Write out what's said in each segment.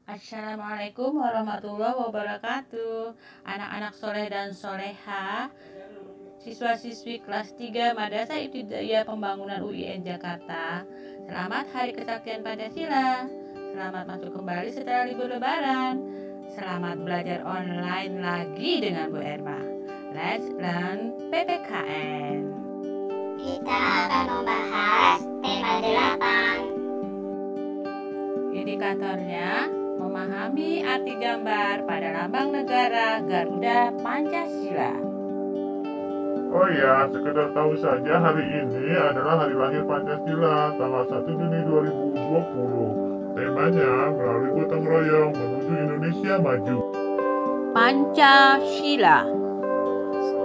Assalamualaikum warahmatullahi wabarakatuh. Anak-anak soleh dan soleha, siswa-siswi kelas 3 Madrasah Ibtidaiyah Pembangunan UIN Jakarta. Selamat Hari Kesaktian Pancasila. Selamat masuk kembali setelah libur lebaran. Selamat belajar online lagi dengan Bu Erma. Let's learn PPKN. Kita akan membahas tema 8. Indikatornya memahami arti gambar pada lambang negara Garuda Pancasila. Oh ya, sekedar tahu saja hari ini adalah hari lahir Pancasila, tanggal 1 Juni 2020. Temanya melalui gotong royong menuju Indonesia maju. Pancasila.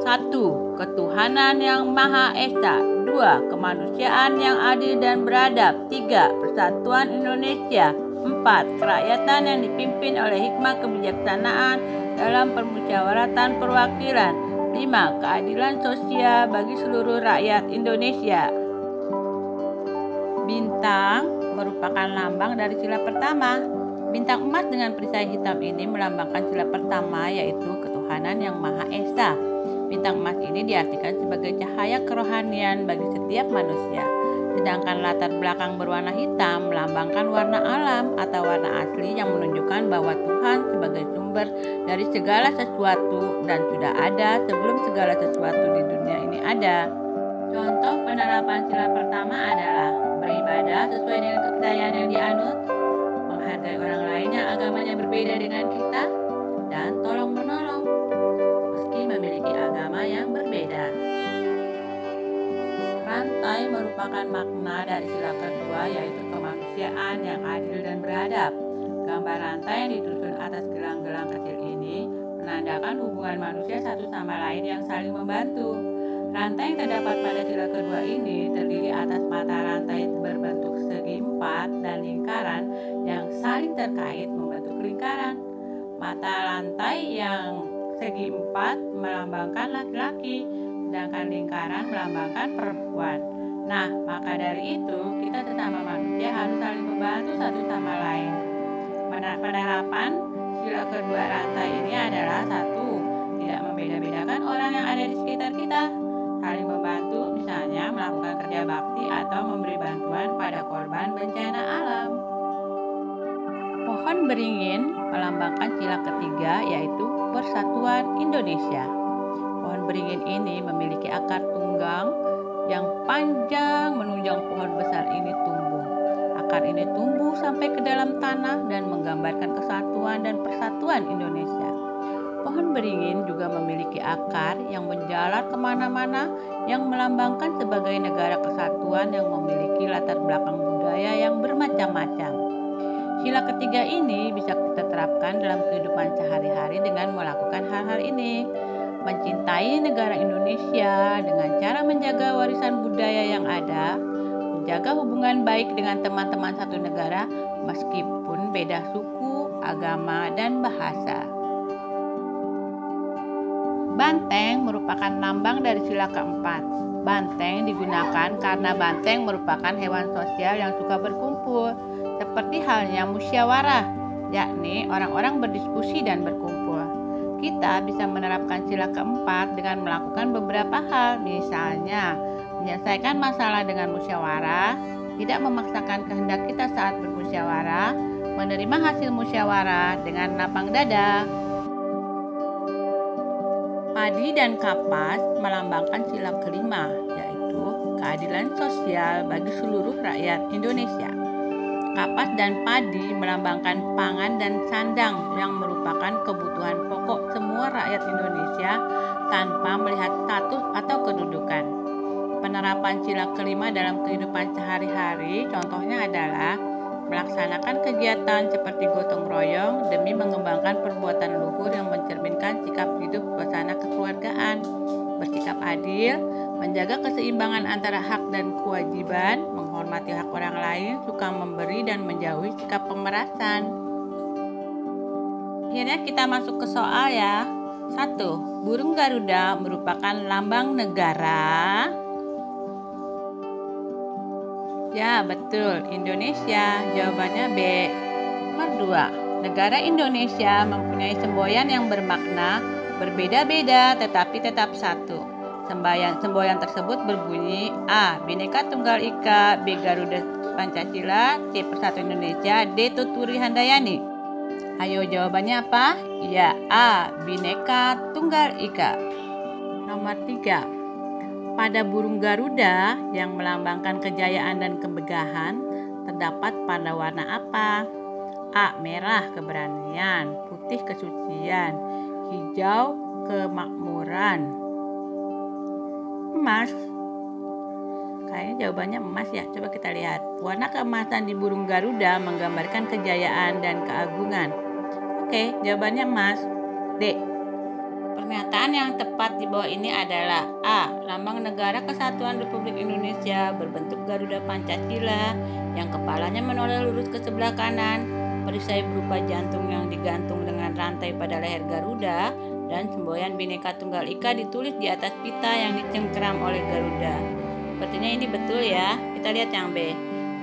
1. Ketuhanan yang Maha Esa. 2. Kemanusiaan yang adil dan beradab. 3. Persatuan Indonesia. 4. Kerakyatan yang dipimpin oleh hikmah kebijaksanaan dalam permusyawaratan perwakilan. 5. Keadilan sosial bagi seluruh rakyat Indonesia. Bintang merupakan lambang dari sila pertama. Bintang emas dengan perisai hitam ini melambangkan sila pertama, yaitu ketuhanan yang Maha Esa. Bintang emas ini diartikan sebagai cahaya kerohanian bagi setiap manusia. Sedangkan latar belakang berwarna hitam melambangkan warna alam atau warna asli yang menunjukkan bahwa Tuhan sebagai sumber dari segala sesuatu dan sudah ada sebelum segala sesuatu di dunia ini ada. Contoh penerapan sila pertama adalah beribadah sesuai dengan kepercayaan yang dianut, menghargai orang lain yang agamanya berbeda dengan kita, dan tolong menolong meski memiliki agama yang berbeda. Rantai merupakan makna dari sila kedua, yaitu kemanusiaan yang adil dan beradab. Gambar rantai yang disusun atas gelang-gelang kecil ini menandakan hubungan manusia satu sama lain yang saling membantu. Rantai yang terdapat pada sila kedua ini terdiri atas mata rantai berbentuk segi empat dan lingkaran yang saling terkait membentuk lingkaran. Mata rantai yang segi empat melambangkan laki-laki, sedangkan lingkaran melambangkan perempuan. Nah, maka dari itu kita sesama manusia harus saling membantu satu sama lain. Penerapan sila kedua rantai ini adalah 1. Tidak membeda-bedakan orang yang ada di sekitar kita. Saling membantu, misalnya melakukan kerja bakti atau memberi bantuan pada korban bencana alam. Pohon beringin melambangkan sila ketiga, yaitu Persatuan Indonesia. Pohon beringin ini memiliki akar tunggang yang panjang menunjang pohon besar ini tumbuh. Akar ini tumbuh sampai ke dalam tanah dan menggambarkan kesatuan dan persatuan Indonesia. Pohon beringin juga memiliki akar yang menjalar kemana-mana yang melambangkan sebagai negara kesatuan yang memiliki latar belakang budaya yang bermacam-macam. Sila ketiga ini bisa kita terapkan dalam kehidupan sehari-hari dengan melakukan hal-hal ini. Mencintai negara Indonesia dengan cara menjaga warisan budaya yang ada, menjaga hubungan baik dengan teman-teman satu negara meskipun beda suku, agama, dan bahasa. Banteng merupakan lambang dari sila keempat. Banteng digunakan karena banteng merupakan hewan sosial yang suka berkumpul, seperti halnya musyawarah, yakni orang-orang berdiskusi dan berkumpul. Kita bisa menerapkan sila keempat dengan melakukan beberapa hal, misalnya menyelesaikan masalah dengan musyawarah, tidak memaksakan kehendak kita saat bermusyawarah, menerima hasil musyawarah dengan lapang dada. Padi dan kapas melambangkan sila kelima, yaitu keadilan sosial bagi seluruh rakyat Indonesia. Kapas dan padi melambangkan pangan dan sandang yang merupakan kebutuhan pokok semua rakyat Indonesia tanpa melihat status atau kedudukan. Penerapan sila kelima dalam kehidupan sehari-hari contohnya adalah melaksanakan kegiatan seperti gotong royong demi mengembangkan perbuatan luhur yang mencerminkan sikap hidup suasana kekeluargaan, bersikap adil, menjaga keseimbangan antara hak dan kewajiban, menghormati hak orang lain, suka memberi dan menjauhi sikap pemerasan. Akhirnya kita masuk ke soal ya. 1. Burung Garuda merupakan lambang negara. Ya, betul, Indonesia. Jawabannya B. Nomor 2. Negara Indonesia mempunyai semboyan yang bermakna berbeda-beda tetapi tetap satu. Semboyan tersebut berbunyi A. Bhinneka Tunggal Ika, B. Garuda Pancasila, C. Persatuan Indonesia, D. Tuturi Handayani. Ayo jawabannya apa? Ya, A. Bhinneka Tunggal Ika. Nomor 3. Pada burung Garuda yang melambangkan kejayaan dan kemegahan terdapat pada warna apa? A. Merah keberanian, putih kesucian, hijau kemakmuran. Emas. Kayaknya jawabannya emas ya. Coba kita lihat. Warna keemasan di burung Garuda menggambarkan kejayaan dan keagungan. Oke, jawabannya emas. D. Pernyataan yang tepat di bawah ini adalah A. Lambang Negara Kesatuan Republik Indonesia berbentuk Garuda Pancasila yang kepalanya menoleh lurus ke sebelah kanan, perisai berupa jantung yang digantung dengan rantai pada leher Garuda, dan semboyan Bhinneka Tunggal Ika ditulis di atas pita yang dicengkeram oleh Garuda. Sepertinya ini betul ya. Kita lihat yang B.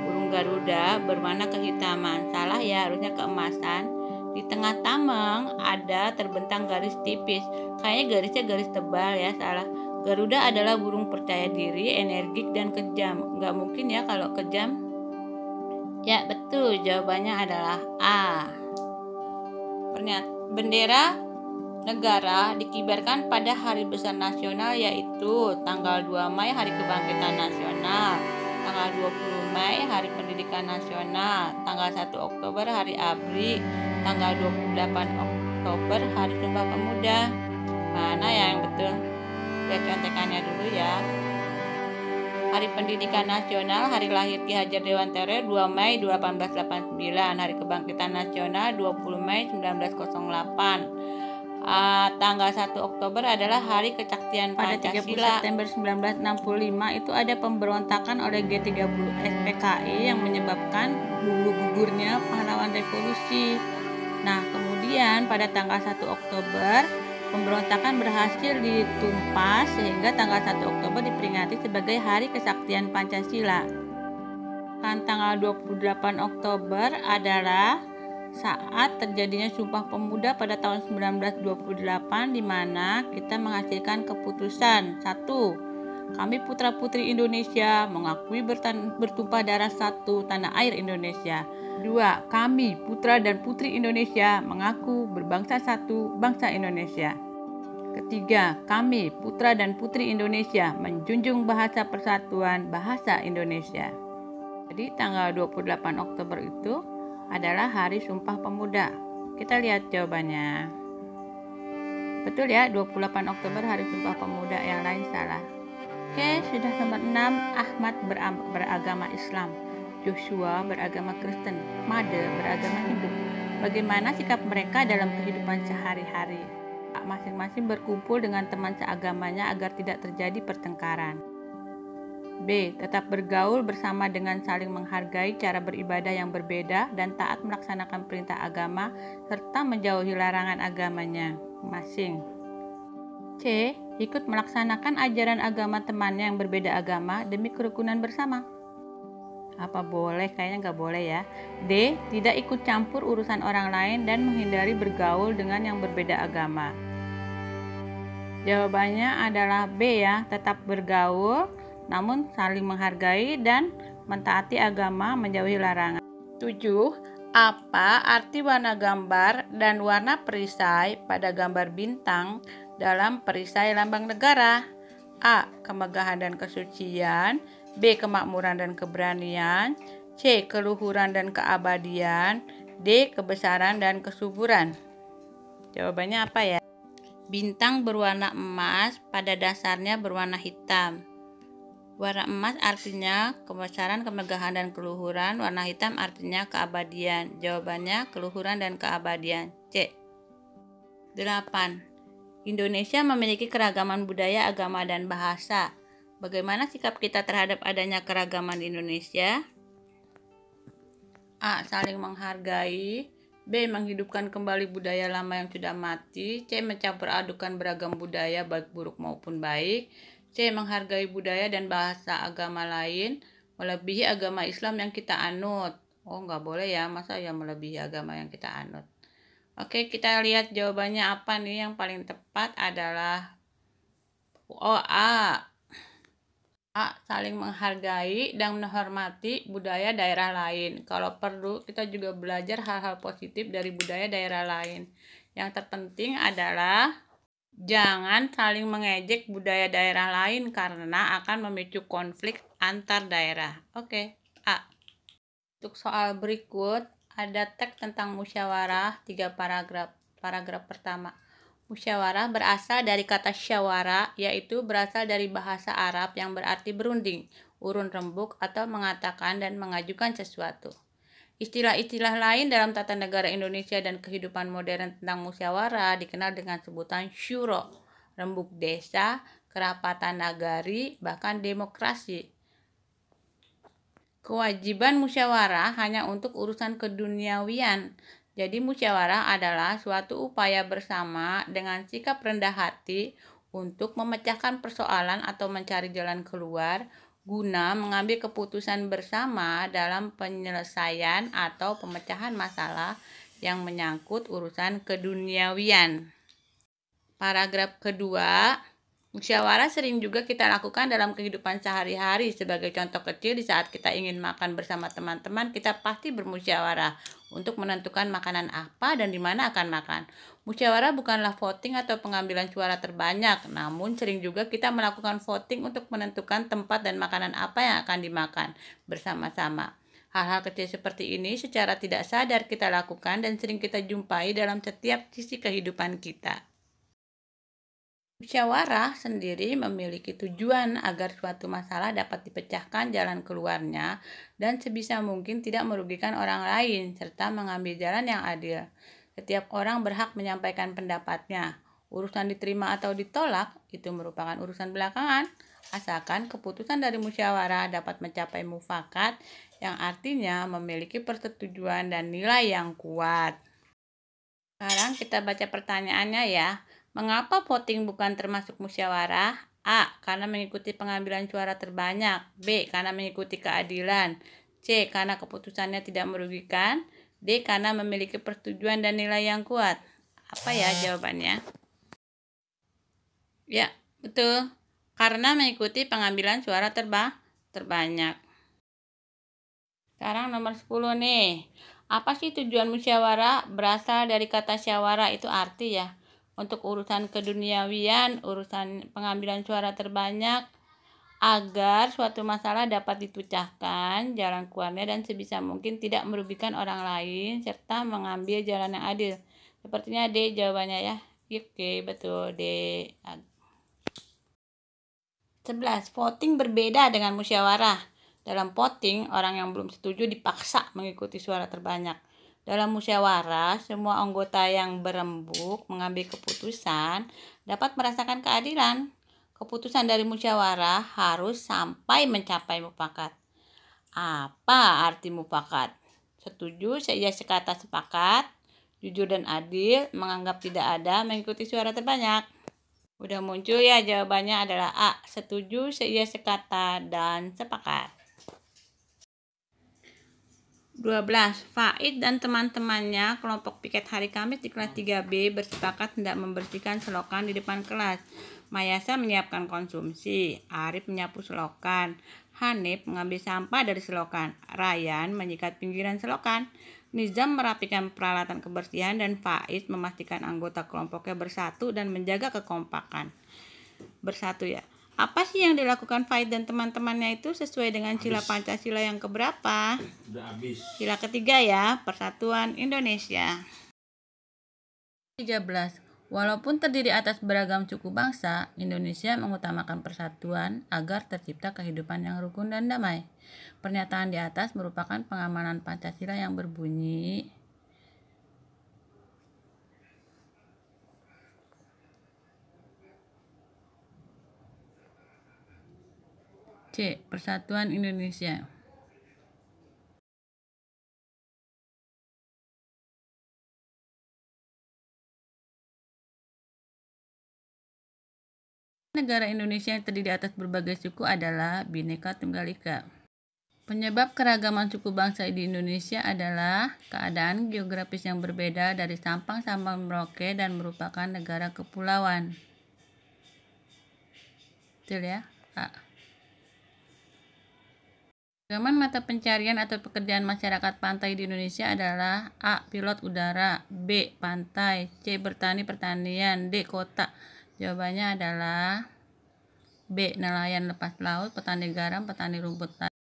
Burung Garuda berwarna kehitaman. Salah ya, harusnya keemasan. Di tengah tameng ada terbentang garis tipis. Kayaknya garisnya garis tebal ya, salah. Garuda adalah burung percaya diri, energik, dan kejam. Nggak mungkin ya kalau kejam. Ya betul, jawabannya adalah A. Bendera negara dikibarkan pada hari besar nasional yaitu tanggal 2 Mei Hari Kebangkitan Nasional, tanggal 20 Mei Hari Pendidikan Nasional, tanggal 1 Oktober Hari ABRI, tanggal 28 Oktober Hari Sumpah Pemuda. Mana yang betul? Lihat contekannya dulu ya. Hari Pendidikan Nasional, hari lahir Ki Hajar Dewantara 2 Mei 1889, Hari Kebangkitan Nasional 20 Mei 1908. Tanggal 1 Oktober adalah Hari Kesaktian Pancasila. Pada 30 September 1965 itu ada pemberontakan oleh G30 SPKI yang menyebabkan gugurnya pahlawan revolusi. Nah, kemudian pada tanggal 1 Oktober pemberontakan berhasil ditumpas sehingga tanggal 1 Oktober diperingati sebagai Hari Kesaktian Pancasila. Dan tanggal 28 Oktober adalah saat terjadinya Sumpah Pemuda pada tahun 1928, di mana kita menghasilkan keputusan 1. Kami putra-putri Indonesia mengakui bertumpah darah satu tanah air Indonesia. 2. Kami putra dan putri Indonesia mengaku berbangsa satu bangsa Indonesia. Ketiga, kami putra dan putri Indonesia menjunjung bahasa persatuan bahasa Indonesia. Jadi tanggal 28 Oktober itu adalah Hari Sumpah Pemuda. Kita lihat jawabannya. Betul ya, 28 Oktober Hari Sumpah Pemuda, yang lain salah. Oke, sudah nomor 6. Ahmad beragama Islam, Joshua beragama Kristen, Made beragama Hindu. Bagaimana sikap mereka dalam kehidupan sehari-hari? Masing-masing berkumpul dengan teman seagamanya agar tidak terjadi pertengkaran. B. Tetap bergaul bersama dengan saling menghargai cara beribadah yang berbeda dan taat melaksanakan perintah agama serta menjauhi larangan agamanya masing. C. Ikut melaksanakan ajaran agama temannya yang berbeda agama demi kerukunan bersama. Apa boleh? Kayaknya nggak boleh ya. D. Tidak ikut campur urusan orang lain dan menghindari bergaul dengan yang berbeda agama. Jawabannya adalah B ya, tetap bergaul namun saling menghargai dan mentaati agama, menjauhi larangan. 7. Apa arti warna gambar dan warna perisai pada gambar bintang dalam perisai lambang negara? A. Kemegahan dan kesucian, B. Kemakmuran dan keberanian, C. Keluhuran dan keabadian, D. Kebesaran dan kesuburan. Jawabannya apa ya? Bintang berwarna emas pada dasarnya berwarna hitam. Warna emas artinya kebesaran, kemegahan, dan keluhuran. Warna hitam artinya keabadian. Jawabannya keluhuran dan keabadian. C. 8. Indonesia memiliki keragaman budaya, agama, dan bahasa. Bagaimana sikap kita terhadap adanya keragaman di Indonesia? A. Saling menghargai. B. Menghidupkan kembali budaya lama yang sudah mati. C. Mencampur adukan beragam budaya baik buruk maupun baik. C. Menghargai budaya dan bahasa agama lain melebihi agama Islam yang kita anut. Oh, nggak boleh ya, masa ya melebihi agama yang kita anut. Oke, kita lihat jawabannya apa nih. Yang paling tepat adalah A. A. Saling menghargai dan menghormati budaya daerah lain. Kalau perlu, kita juga belajar hal-hal positif dari budaya daerah lain. Yang terpenting adalah jangan saling mengejek budaya daerah lain karena akan memicu konflik antar daerah. Oke, A. Untuk soal berikut, ada teks tentang musyawarah 3 paragraf. Paragraf pertama. Musyawarah berasal dari kata syawara, yaitu berasal dari bahasa Arab yang berarti berunding, urun rembuk, atau mengatakan dan mengajukan sesuatu. Istilah-istilah lain dalam tata negara Indonesia dan kehidupan modern tentang musyawarah dikenal dengan sebutan syuro, rembuk desa, kerapatan nagari, bahkan demokrasi. Kewajiban musyawarah hanya untuk urusan keduniawian. Jadi musyawarah adalah suatu upaya bersama dengan sikap rendah hati untuk memecahkan persoalan atau mencari jalan keluar guna mengambil keputusan bersama dalam penyelesaian atau pemecahan masalah yang menyangkut urusan keduniawian. Paragraf kedua, musyawarah sering juga kita lakukan dalam kehidupan sehari-hari. Sebagai contoh kecil, di saat kita ingin makan bersama teman-teman, kita pasti bermusyawarah untuk menentukan makanan apa dan di mana akan makan. Musyawarah bukanlah voting atau pengambilan suara terbanyak, namun sering juga kita melakukan voting untuk menentukan tempat dan makanan apa yang akan dimakan bersama-sama. Hal-hal kecil seperti ini secara tidak sadar kita lakukan dan sering kita jumpai dalam setiap sisi kehidupan kita. Musyawarah sendiri memiliki tujuan agar suatu masalah dapat dipecahkan jalan keluarnya dan sebisa mungkin tidak merugikan orang lain serta mengambil jalan yang adil. Setiap orang berhak menyampaikan pendapatnya. Urusan diterima atau ditolak itu merupakan urusan belakangan, asalkan keputusan dari musyawarah dapat mencapai mufakat yang artinya memiliki persetujuan dan nilai yang kuat. Sekarang kita baca pertanyaannya ya. Mengapa voting bukan termasuk musyawarah? A. Karena mengikuti pengambilan suara terbanyak. B. Karena mengikuti keadilan. C. Karena keputusannya tidak merugikan. D. Karena memiliki persetujuan dan nilai yang kuat. Apa ya jawabannya? Ya, betul. Karena mengikuti pengambilan suara terbanyak. Sekarang nomor 10 nih. Apa sih tujuan musyawarah? Berasal dari kata syawara, itu arti ya. Untuk urusan keduniawian, urusan pengambilan suara terbanyak, agar suatu masalah dapat dipecahkan jalan keluarnya dan sebisa mungkin tidak merugikan orang lain serta mengambil jalan yang adil. Sepertinya D jawabannya ya. Oke, betul D. 11. Voting berbeda dengan musyawarah. Dalam voting, orang yang belum setuju dipaksa mengikuti suara terbanyak. Dalam musyawarah, semua anggota yang berembuk mengambil keputusan dapat merasakan keadilan. Keputusan dari musyawarah harus sampai mencapai mufakat. Apa arti mufakat? Setuju, seia sekata sepakat, jujur dan adil, menganggap tidak ada, mengikuti suara terbanyak. Udah muncul ya, jawabannya adalah A. Setuju, seia sekata, dan sepakat. 12. Faid dan teman-temannya kelompok piket hari Kamis di kelas 3B bersepakat hendak membersihkan selokan di depan kelas. Mayasa menyiapkan konsumsi, Arif menyapu selokan, Hanif mengambil sampah dari selokan, Ryan menyikat pinggiran selokan, Nizam merapikan peralatan kebersihan, dan Faiz memastikan anggota kelompoknya bersatu dan menjaga kekompakan. Bersatu ya. Apa sih yang dilakukan Faiz dan teman-temannya itu sesuai dengan sila Pancasila yang keberapa? Sila ketiga ya, Persatuan Indonesia. 13. Walaupun terdiri atas beragam suku bangsa, Indonesia mengutamakan persatuan agar tercipta kehidupan yang rukun dan damai. Pernyataan di atas merupakan pengamalan Pancasila yang berbunyi C. Persatuan Indonesia. Negara Indonesia yang terdiri atas berbagai suku adalah Bhinneka Tunggal Ika. Penyebab keragaman suku bangsa di Indonesia adalah keadaan geografis yang berbeda dari Sabang sampai Merauke dan merupakan negara kepulauan. Betul ya? A. Keragaman mata pencarian atau pekerjaan masyarakat pantai di Indonesia adalah A. Pilot udara, B. Pantai, C. Bertani pertanian, D. Kota. Jawabannya adalah B. Nelayan lepas laut, petani garam, petani rumput laut.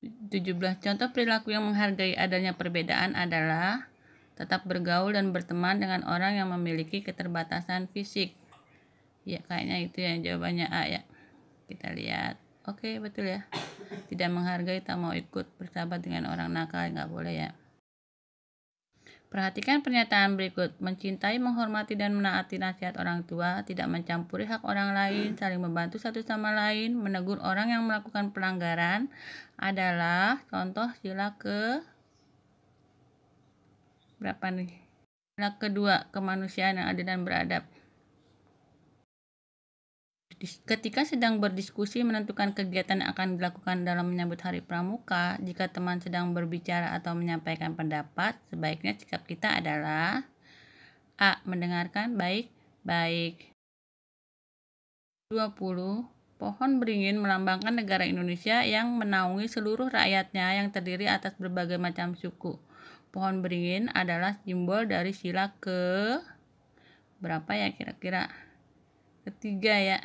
17. Contoh perilaku yang menghargai adanya perbedaan adalah tetap bergaul dan berteman dengan orang yang memiliki keterbatasan fisik. Ya, kayaknya itu yang jawabannya A ya. Kita lihat. Oke, betul ya. Tidak menghargai, tak mau ikut bersahabat dengan orang nakal, nggak boleh ya. Perhatikan pernyataan berikut. Mencintai, menghormati, dan menaati nasihat orang tua, tidak mencampuri hak orang lain, saling membantu satu sama lain, menegur orang yang melakukan pelanggaran adalah contoh sila ke berapa nih? Sila kedua, kemanusiaan yang adil dan beradab. Ketika sedang berdiskusi menentukan kegiatan yang akan dilakukan dalam menyambut Hari Pramuka, jika teman sedang berbicara atau menyampaikan pendapat, sebaiknya sikap kita adalah A. Mendengarkan baik-baik. 20. Pohon beringin melambangkan negara Indonesia yang menaungi seluruh rakyatnya yang terdiri atas berbagai macam suku. Pohon beringin adalah simbol dari sila ke berapa ya kira-kira? Ketiga ya.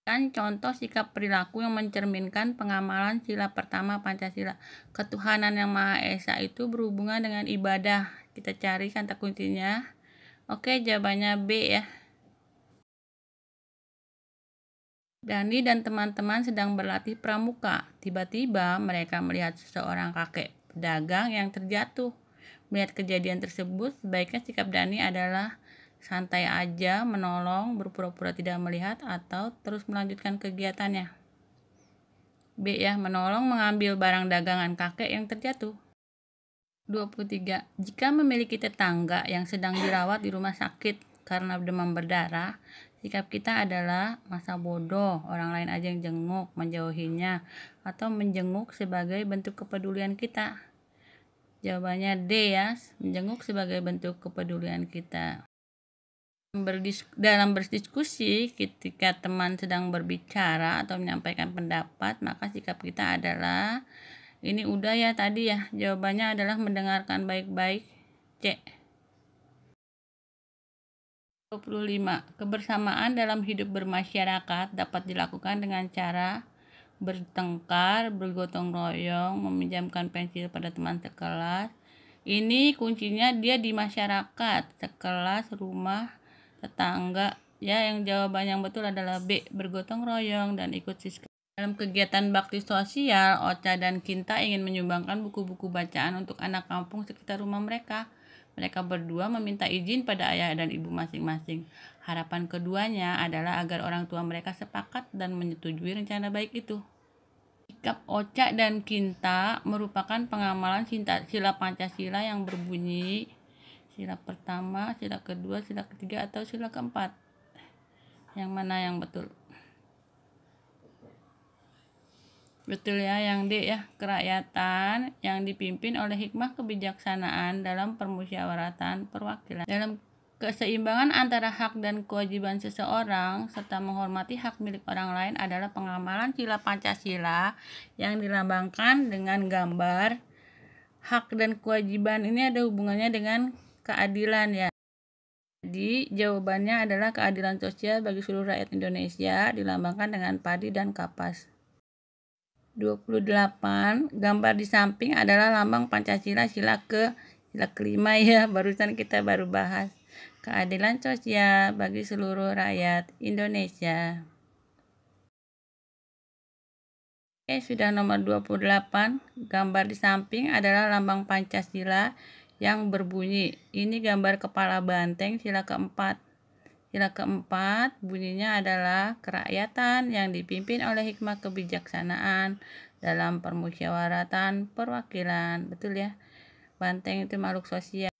Kan contoh sikap perilaku yang mencerminkan pengamalan sila pertama Pancasila. Ketuhanan yang Maha Esa itu berhubungan dengan ibadah. Kita cari kata kuncinya. Oke, jawabannya B ya. Dani dan teman-teman sedang berlatih pramuka. Tiba-tiba mereka melihat seseorang kakek pedagang yang terjatuh. Melihat kejadian tersebut, sebaiknya sikap Dani adalah santai aja, menolong, berpura-pura tidak melihat, atau terus melanjutkan kegiatannya. B ya, menolong mengambil barang dagangan kakek yang terjatuh. 23. Jika memiliki tetangga yang sedang dirawat di rumah sakit karena demam berdarah, sikap kita adalah masa bodoh, orang lain aja yang jenguk, menjauhinya, atau menjenguk sebagai bentuk kepedulian kita. Jawabannya D ya, menjenguk sebagai bentuk kepedulian kita. Dalam berdiskusi, ketika teman sedang berbicara atau menyampaikan pendapat, maka sikap kita adalah, ini udah ya tadi ya, jawabannya adalah mendengarkan baik-baik, C. 25. Kebersamaan dalam hidup bermasyarakat dapat dilakukan dengan cara bertengkar, bergotong royong, meminjamkan pensil pada teman sekelas. Ini kuncinya dia di masyarakat, sekelas, rumah, tetangga ya. Yang jawaban yang betul adalah B, bergotong royong dan ikut siskap. Dalam kegiatan bakti sosial, Ocha dan Kinta ingin menyumbangkan buku-buku bacaan untuk anak kampung sekitar rumah mereka. Mereka berdua meminta izin pada ayah dan ibu masing-masing. Harapan keduanya adalah agar orang tua mereka sepakat dan menyetujui rencana baik itu. Sikap Ocha dan Kinta merupakan pengamalan sila Pancasila yang berbunyi sila pertama, sila kedua, sila ketiga, atau sila keempat. Yang mana yang betul? Betul ya, yang D ya. Kerakyatan yang dipimpin oleh hikmah kebijaksanaan dalam permusyawaratan perwakilan. Dalam keseimbangan antara hak dan kewajiban seseorang serta menghormati hak milik orang lain adalah pengamalan sila Pancasila yang dilambangkan dengan gambar hak dan kewajiban. Ini ada hubungannya dengan keadilan ya. Jadi jawabannya adalah keadilan sosial bagi seluruh rakyat Indonesia dilambangkan dengan padi dan kapas. 28. Gambar di samping adalah lambang Pancasila sila kelima ya, barusan kita baru bahas. Keadilan sosial bagi seluruh rakyat Indonesia. Oke, sudah nomor 28. Gambar di samping adalah lambang Pancasila yang berbunyi. Ini gambar kepala banteng sila keempat. Sila keempat bunyinya adalah kerakyatan yang dipimpin oleh hikmah kebijaksanaan dalam permusyawaratan perwakilan. Betul ya? Banteng itu makhluk sosial.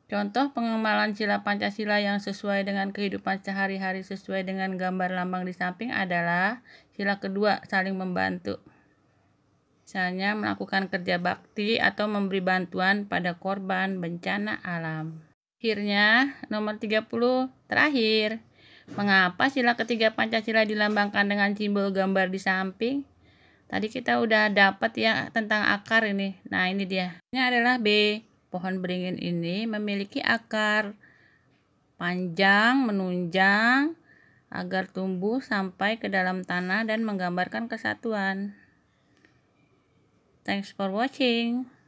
Contoh pengamalan sila Pancasila yang sesuai dengan kehidupan sehari-hari sesuai dengan gambar lambang di samping adalah sila kedua, saling membantu. Misalnya melakukan kerja bakti atau memberi bantuan pada korban bencana alam. Akhirnya, nomor 30 terakhir. Mengapa sila ketiga Pancasila dilambangkan dengan simbol gambar di samping? Tadi kita udah dapat ya tentang akar ini. Nah, ini dia. Ini adalah B. Pohon beringin ini memiliki akar panjang menunjang agar tumbuh sampai ke dalam tanah dan menggambarkan kesatuan. Thanks for watching.